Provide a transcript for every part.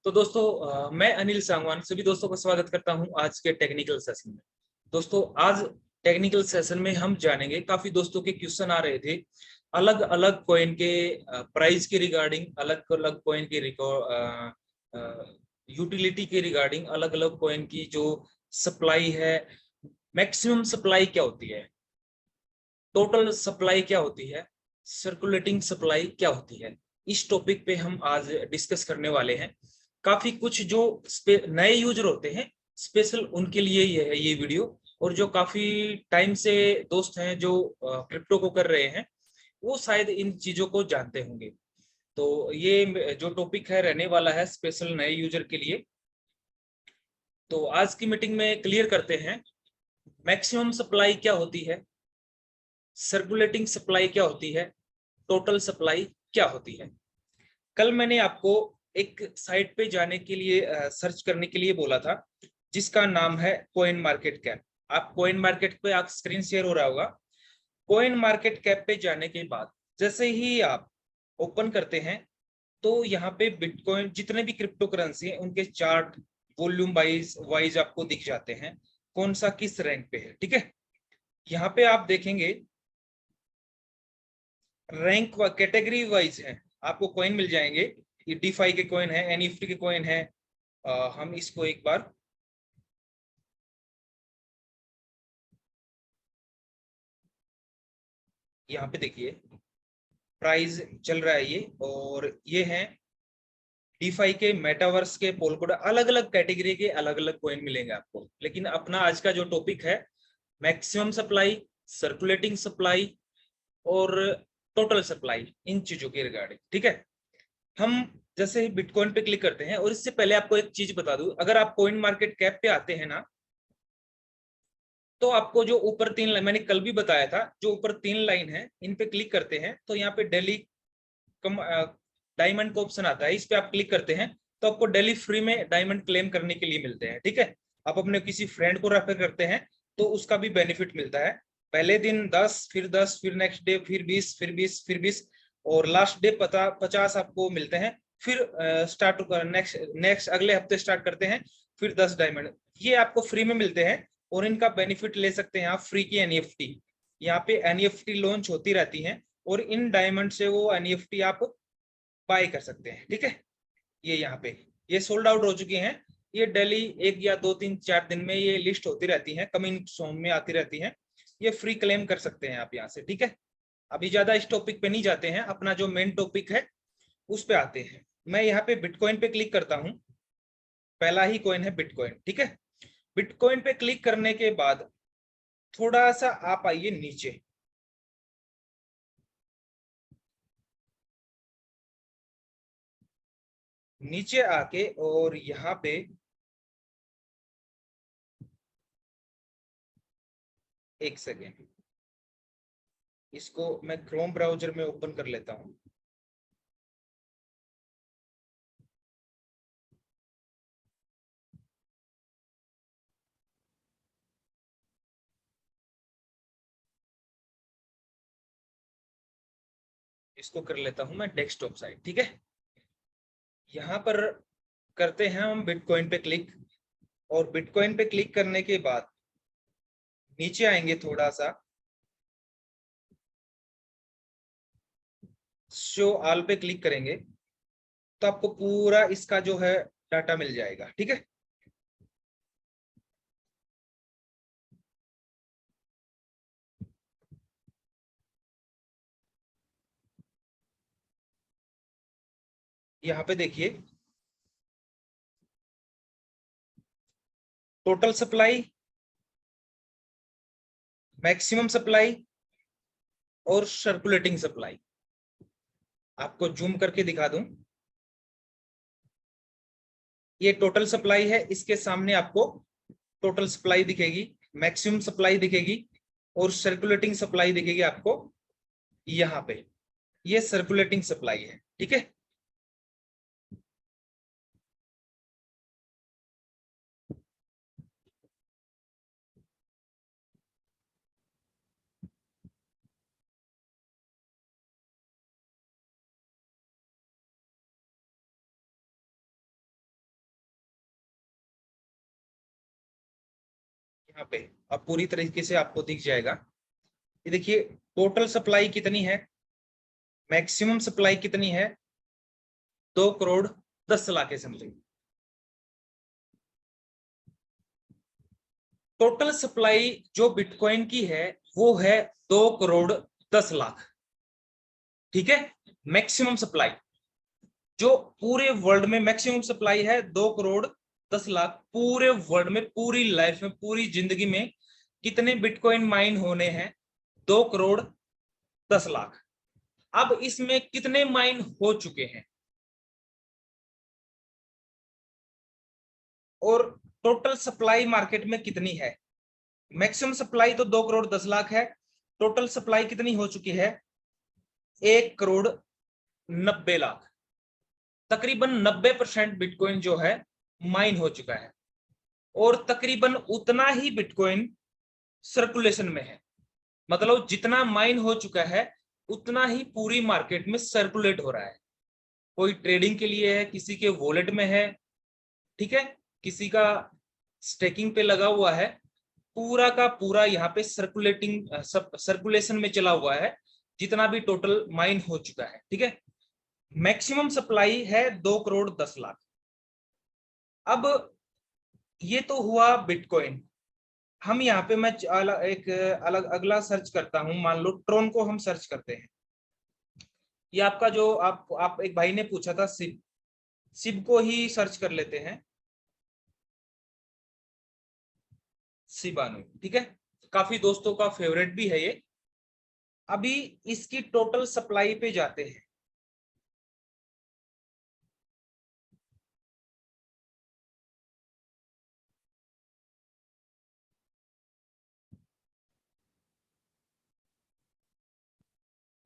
तो दोस्तों मैं अनिल सांगवान सभी दोस्तों का स्वागत करता हूं आज के टेक्निकल सेशन में। दोस्तों आज टेक्निकल सेशन में हम जानेंगे, काफी दोस्तों के क्वेश्चन आ रहे थे अलग अलग कॉइन के प्राइस के रिगार्डिंग, अलग अलग कॉइन के यूटिलिटी के रिगार्डिंग, अलग अलग कॉइन की जो सप्लाई है, मैक्सिमम सप्लाई क्या होती है, टोटल सप्लाई क्या होती है, सर्कुलेटिंग सप्लाई क्या होती है, इस टॉपिक पे हम आज डिस्कस करने वाले हैं। काफी कुछ जो नए यूजर होते हैं स्पेशल उनके लिए ये है ये वीडियो, और जो काफी टाइम से दोस्त हैं जो क्रिप्टो को कर रहे हैं वो शायद इन चीजों को जानते होंगे। तो ये जो टॉपिक है रहने वाला है स्पेशल नए यूजर के लिए। तो आज की मीटिंग में क्लियर करते हैं मैक्सिमम सप्लाई क्या होती है, सर्कुलेटिंग सप्लाई क्या होती है, टोटल सप्लाई क्या होती है। कल मैंने आपको एक साइट पे जाने के लिए सर्च करने के लिए बोला था जिसका नाम है कॉइन मार्केट कैप। आप कॉइन मार्केट पे आप स्क्रीन शेयर हो रहा होगा। कॉइन मार्केट कैप पे जाने के बाद जैसे ही आप ओपन करते हैं तो यहाँ पे बिटकॉइन जितने भी क्रिप्टो करेंसी है उनके चार्ट वॉल्यूम वाइज आपको दिख जाते हैं, कौन सा किस रैंक पे है। ठीक है, यहाँ पे आप देखेंगे रैंक कैटेगरी वाइज है, आपको कॉइन मिल जाएंगे। ये डीफाई के कॉइन है, एनईएफटी के कॉइन है। हम इसको एक बार यहाँ पे देखिए, प्राइस चल रहा है ये, और ये है डीफाई के, मेटावर्स के, पोलकोड, अलग अलग कैटेगरी के अलग अलग कॉइन मिलेंगे आपको। लेकिन अपना आज का जो टॉपिक है मैक्सिमम सप्लाई, सर्कुलेटिंग सप्लाई और टोटल सप्लाई, इन चीजों के रिगार्डिंग। ठीक है, हम जैसे ही बिटकॉइन पे क्लिक करते हैं, और इससे पहले आपको एक चीज बता दूं, अगर आप कॉइन मार्केट कैप पे आते हैं ना तो आपको जो ऊपर तीन लाइन मैंने कल भी बताया था, जो ऊपर तीन लाइन है इन पे क्लिक करते हैं तो यहाँ पे डेली कम डायमंड का ऑप्शन आता है, इस पे आप क्लिक करते हैं तो आपको डेली फ्री में डायमंड क्लेम करने के लिए मिलते हैं। ठीक है, आप अपने किसी फ्रेंड को रेफर करते हैं तो उसका भी बेनिफिट मिलता है। पहले दिन 10, फिर 10, फिर नेक्स्ट डे फिर 20, फिर 20, फिर 20, और लास्ट डे 50 आपको मिलते हैं। फिर स्टार्ट नेक्स्ट नेक्स्ट अगले हफ्ते स्टार्ट करते हैं, फिर 10 डायमंड ये आपको फ्री में मिलते हैं। और इनका बेनिफिट ले सकते हैं आप फ्री की एनईएफटी, यहाँ पे एनईएफटी लॉन्च होती रहती हैं और इन डायमंड से वो एनईएफटी आप बाय कर सकते हैं। ठीक है, ये यहाँ पे ये सोल्ड आउट हो चुकी हैं। ये डेली 1 या 2 3 4 दिन में ये लिस्ट होती रहती है, कमिंग सॉन्ग में आती रहती है। ये फ्री क्लेम कर सकते हैं आप यहाँ से। ठीक है, अभी ज्यादा इस टॉपिक पे नहीं जाते हैं, अपना जो मेन टॉपिक है उस पे आते हैं। मैं यहाँ पे बिटकॉइन पे क्लिक करता हूँ, पहला ही कॉइन है बिटकॉइन। ठीक है, बिटकॉइन पे क्लिक करने के बाद थोड़ा सा आप आइए नीचे, नीचे आके और यहाँ पे एक सेकेंड, इसको मैं क्रोम ब्राउजर में ओपन कर लेता हूँ। इसको कर लेता हूँ मैं डेस्कटॉप साइड। ठीक है, यहाँ पर करते हैं हम बिटकॉइन पे क्लिक, और बिटकॉइन पे क्लिक करने के बाद नीचे आएंगे थोड़ा सा, शो ऑल पे क्लिक करेंगे तो आपको पूरा इसका जो है डाटा मिल जाएगा। ठीक है, यहाँ पे देखिए टोटल सप्लाई, मैक्सिमम सप्लाई और सर्कुलेटिंग सप्लाई। आपको जूम करके दिखा दूं, ये टोटल सप्लाई है, इसके सामने आपको टोटल सप्लाई दिखेगी, मैक्सिमम सप्लाई दिखेगी और सर्कुलेटिंग सप्लाई दिखेगी आपको यहाँ पे। ये सर्कुलेटिंग सप्लाई है। ठीक है, यहाँ पे अब पूरी तरीके से आपको दिख जाएगा। ये देखिए टोटल सप्लाई कितनी है, मैक्सिमम सप्लाई कितनी है, 2 करोड़ 10 लाख के समथिंग। टोटल सप्लाई जो बिटकॉइन की है वो है 2 करोड़ 10 लाख। ठीक है, मैक्सिमम सप्लाई जो पूरे वर्ल्ड में मैक्सिमम सप्लाई है 2 करोड़ 10 लाख। पूरे वर्ल्ड में, पूरी लाइफ में, पूरी जिंदगी में कितने बिटकॉइन माइन होने हैं, 2 करोड़ 10 लाख। अब इसमें कितने माइन हो चुके हैं और टोटल सप्लाई मार्केट में कितनी है। मैक्सिमम सप्लाई तो 2 करोड़ 10 लाख है, टोटल सप्लाई कितनी हो चुकी है, 1 करोड़ 90 लाख। तकरीबन 90% बिटकॉइन जो है माइन हो चुका है और तकरीबन उतना ही बिटकॉइन सर्कुलेशन में है। मतलब जितना माइन हो चुका है उतना ही पूरी मार्केट में सर्कुलेट हो रहा है। कोई ट्रेडिंग के लिए है, किसी के वॉलेट में है, ठीक है, किसी का स्टेकिंग पे लगा हुआ है, पूरा का पूरा यहाँ पे सर्कुलेशन में चला हुआ है जितना भी टोटल माइन हो चुका है। ठीक है, मैक्सिमम सप्लाई है 2 करोड़ 10 लाख। अब ये तो हुआ बिटकॉइन। हम यहाँ पे मैं एक अलग अगला सर्च करता हूं, मान लो ट्रोन को हम सर्च करते हैं। ये आपका जो आप एक भाई ने पूछा था सिब, सिब को ही सर्च कर लेते हैं, सिबानु। ठीक है, काफी दोस्तों का फेवरेट भी है ये। अभी इसकी टोटल सप्लाई पे जाते हैं।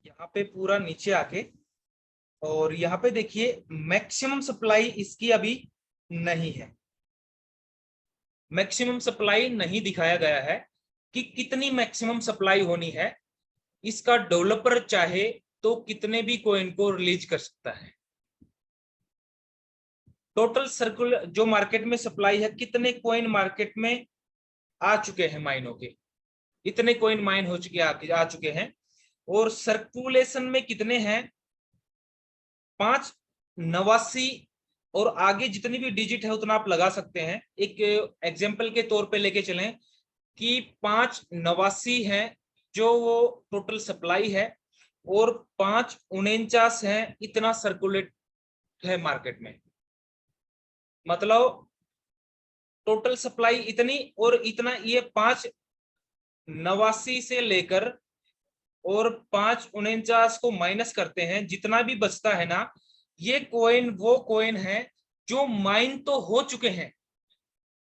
यहाँ पे पूरा नीचे आके और यहाँ पे देखिए मैक्सिमम सप्लाई इसकी अभी नहीं है। मैक्सिमम सप्लाई नहीं दिखाया गया है कि कितनी मैक्सिमम सप्लाई होनी है। इसका डेवलपर चाहे तो कितने भी कॉइन को रिलीज कर सकता है। टोटल सर्कुलर जो मार्केट में सप्लाई है, कितने कॉइन मार्केट में आ चुके हैं माइनों के, इतने कॉइन माइन हो चुके आ चुके हैं और सर्कुलेशन में कितने हैं, 589 और आगे जितनी भी डिजिट है उतना आप लगा सकते हैं। एक एग्जांपल के तौर पे लेके चलें कि 589 है जो वो टोटल सप्लाई है और 549 है इतना सर्कुलेट है मार्केट में। मतलब टोटल सप्लाई इतनी और इतना, ये 589 से लेकर और 549 को माइनस करते हैं, जितना भी बचता है ना, ये कॉइन वो कॉइन है जो माइन तो हो चुके हैं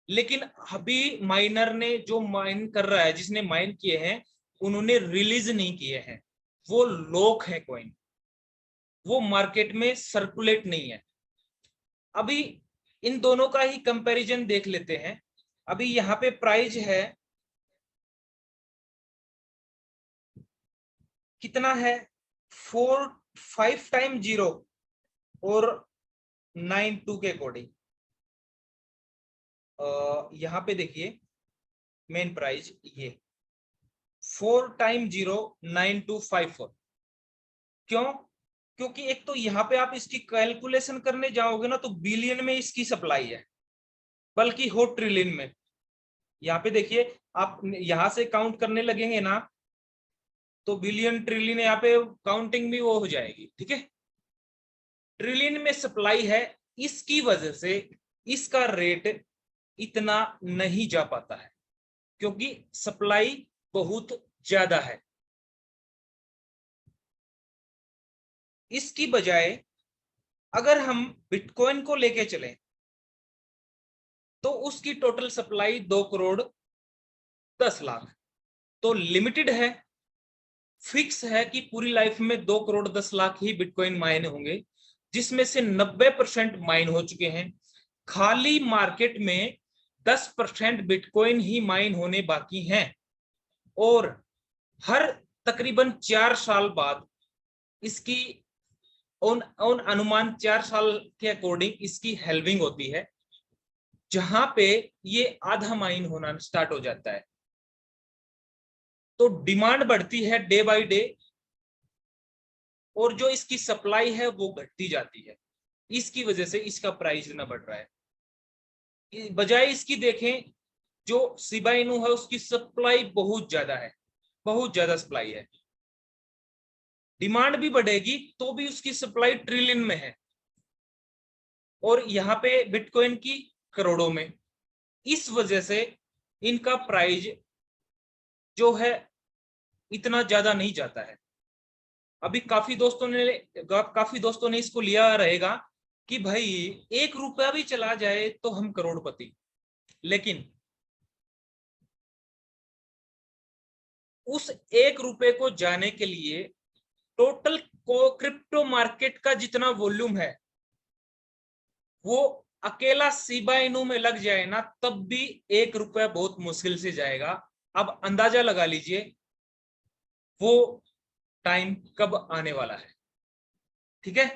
लेकिन अभी माइनर ने जो माइन कर रहा है, जिसने माइन किए हैं, उन्होंने रिलीज नहीं किए हैं। वो लॉक है कॉइन, वो मार्केट में सर्कुलेट नहीं है। अभी इन दोनों का ही कंपैरिजन देख लेते हैं। अभी यहाँ पे प्राइस है कितना है, 5 टाइम 0 और 92 के अकॉर्डिंग। यहाँ पे देखिए मेन प्राइस ये 4 टाइम 0 9254। क्यों? क्योंकि एक तो यहाँ पे आप इसकी कैलकुलेशन करने जाओगे ना तो बिलियन में इसकी सप्लाई है, बल्कि हो ट्रिलियन में। यहाँ पे देखिए आप यहां से काउंट करने लगेंगे ना तो बिलियन ट्रिलियन यहाँ पे काउंटिंग भी वो हो जाएगी। ठीक है, ट्रिलियन में सप्लाई है, इसकी वजह से इसका रेट इतना नहीं जा पाता है क्योंकि सप्लाई बहुत ज्यादा है। इसकी बजाय अगर हम बिटकॉइन को लेके चलें तो उसकी टोटल सप्लाई 2 करोड़ 10 लाख, तो लिमिटेड है, फिक्स है कि पूरी लाइफ में 2 करोड़ 10 लाख ही बिटकॉइन माइन होंगे, जिसमें से 90% माइन हो चुके हैं। खाली मार्केट में 10% बिटकॉइन ही माइन होने बाकी हैं और हर तकरीबन 4 साल बाद इसकी अनुमान 4 साल के अकॉर्डिंग इसकी हेल्विंग होती है। जहां पे ये आधा माइन होना स्टार्ट हो जाता है, तो डिमांड बढ़ती है डे बाय डे, और जो इसकी सप्लाई है वो घटती जाती है। इसकी वजह से इसका प्राइस इतना बढ़ रहा है। बजाय इसकी देखें, जो शिबा इनू है उसकी सप्लाई बहुत ज्यादा है, बहुत ज्यादा सप्लाई है। डिमांड भी बढ़ेगी तो भी उसकी सप्लाई ट्रिलियन में है, और यहाँ पे बिटकॉइन की करोड़ों में। इस वजह से इनका प्राइस जो है इतना ज्यादा नहीं जाता है। अभी काफी दोस्तों ने इसको लिया रहेगा कि भाई 1 रुपया भी चला जाए तो हम करोड़पति, लेकिन उस 1 रुपए को जाने के लिए टोटल को क्रिप्टो मार्केट का जितना वॉल्यूम है वो अकेला शिबा इनू में लग जाए ना, तब भी 1 रुपया बहुत मुश्किल से जाएगा। अब अंदाजा लगा लीजिए वो टाइम कब आने वाला है। ठीक है,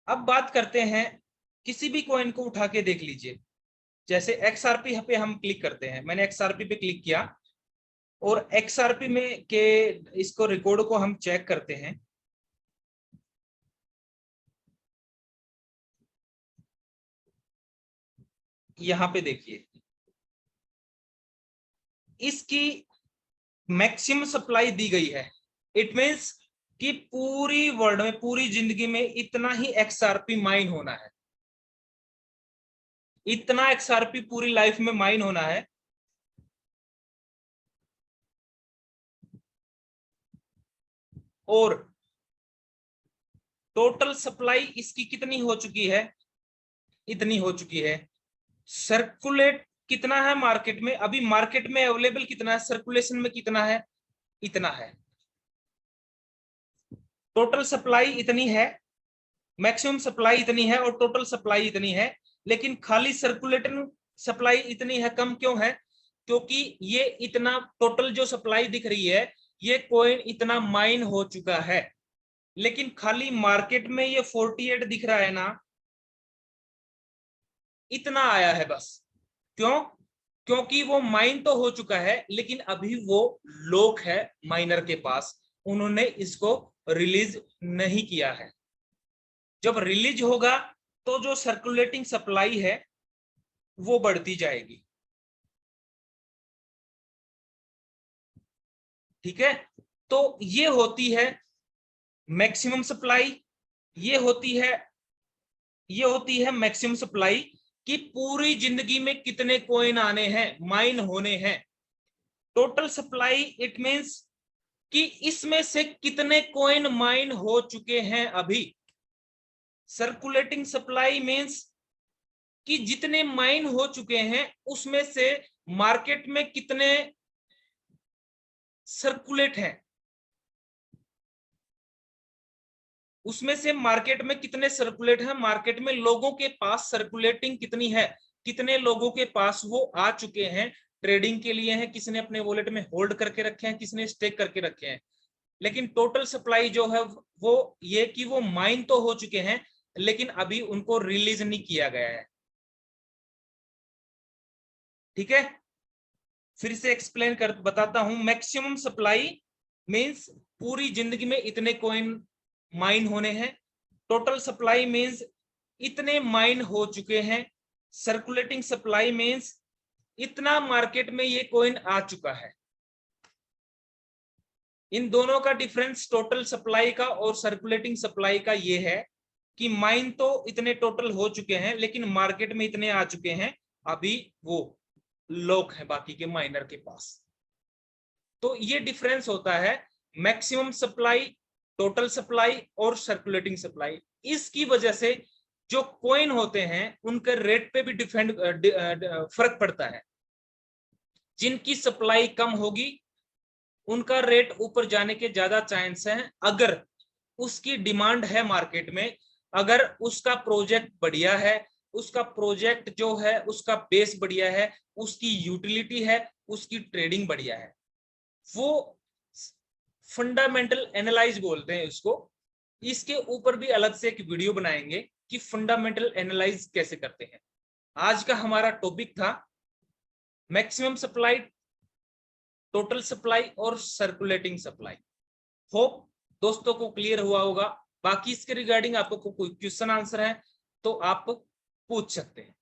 अब बात करते हैं, किसी भी कॉइन को उठा के देख लीजिए। जैसे XRP पे हम क्लिक करते हैं, मैंने XRP पे क्लिक किया और XRP में के इसको रिकॉर्ड को हम चेक करते हैं। यहां पे देखिए, इसकी मैक्सिमम सप्लाई दी गई है। इट मींस कि पूरी वर्ल्ड में, पूरी जिंदगी में इतना ही XRP माइन होना है, इतना XRP पूरी लाइफ में माइन होना है। और टोटल सप्लाई इसकी कितनी हो चुकी है, इतनी हो चुकी है। सर्कुलेट कितना है मार्केट में, अभी मार्केट में अवेलेबल कितना है, सर्कुलेशन में कितना है, इतना है। टोटल सप्लाई इतनी है, मैक्सिमम सप्लाई इतनी है और टोटल सप्लाई इतनी है, लेकिन खाली सर्कुलेटिंग सप्लाई इतनी है। कम क्यों है? क्योंकि ये इतना टोटल जो सप्लाई दिख रही है, ये कॉइन इतना माइन हो चुका है, लेकिन खाली मार्केट में ये 48 दिख रहा है ना, इतना आया है बस। क्यों? क्योंकि वो माइन तो हो चुका है, लेकिन अभी वो लॉक है माइनर के पास, उन्होंने इसको रिलीज नहीं किया है। जब रिलीज होगा तो जो सर्कुलेटिंग सप्लाई है वो बढ़ती जाएगी। ठीक है, तो ये होती है मैक्सिमम सप्लाई, ये होती है मैक्सिमम सप्लाई, कि पूरी जिंदगी में कितने कॉइन आने हैं, माइन होने हैं। टोटल सप्लाई इट मींस कि इसमें से कितने कॉइन माइन हो चुके हैं अभी। सर्कुलेटिंग सप्लाई मींस कि जितने माइन हो चुके हैं उसमें से मार्केट में कितने सर्कुलेट हैं, उसमें से मार्केट में कितने सर्कुलेट हैं, मार्केट में लोगों के पास सर्कुलेटिंग कितनी है, कितने लोगों के पास वो आ चुके हैं, ट्रेडिंग के लिए हैं, किसने अपने वॉलेट में होल्ड करके रखे हैं, किसने स्टेक करके रखे हैं। लेकिन टोटल सप्लाई जो है वो ये कि वो माइन तो हो चुके हैं, लेकिन अभी उनको रिलीज नहीं किया गया है। ठीक है, फिर से एक्सप्लेन कर बताता हूं। मैक्सिमम सप्लाई मींस पूरी जिंदगी में इतने कॉइन माइन होने हैं। टोटल सप्लाई मींस इतने माइन हो चुके हैं। सर्कुलेटिंग सप्लाई मींस इतना मार्केट में ये कॉइन आ चुका है। इन दोनों का डिफरेंस टोटल सप्लाई का और सर्कुलेटिंग सप्लाई का ये है कि माइन तो इतने टोटल हो चुके हैं, लेकिन मार्केट में इतने आ चुके हैं, अभी वो लोग हैं बाकी के माइनर के पास। तो ये डिफरेंस होता है मैक्सिमम सप्लाई, टोटल सप्लाई और सर्कुलेटिंग सप्लाई। इसकी वजह से जो कॉइन होते हैं उनके रेट पे भी फर्क पड़ता है। जिनकी सप्लाई कम होगी उनका रेट ऊपर जाने के ज्यादा चांस हैं, अगर उसकी डिमांड है मार्केट में, अगर उसका प्रोजेक्ट बढ़िया है, उसका प्रोजेक्ट जो है उसका बेस बढ़िया है, उसकी यूटिलिटी है, उसकी ट्रेडिंग बढ़िया है। वो फंडामेंटल एनालाइज बोलते हैं उसको। इसके ऊपर भी अलग से एक वीडियो बनाएंगे कि फंडामेंटल एनालाइज कैसे करते हैं। आज का हमारा टॉपिक था मैक्सिमम सप्लाई, टोटल सप्लाई और सर्कुलेटिंग सप्लाई। होप दोस्तों को क्लियर हुआ होगा। बाकी इसके रिगार्डिंग आपको कोई क्वेश्चन आंसर है तो आप पूछ सकते हैं।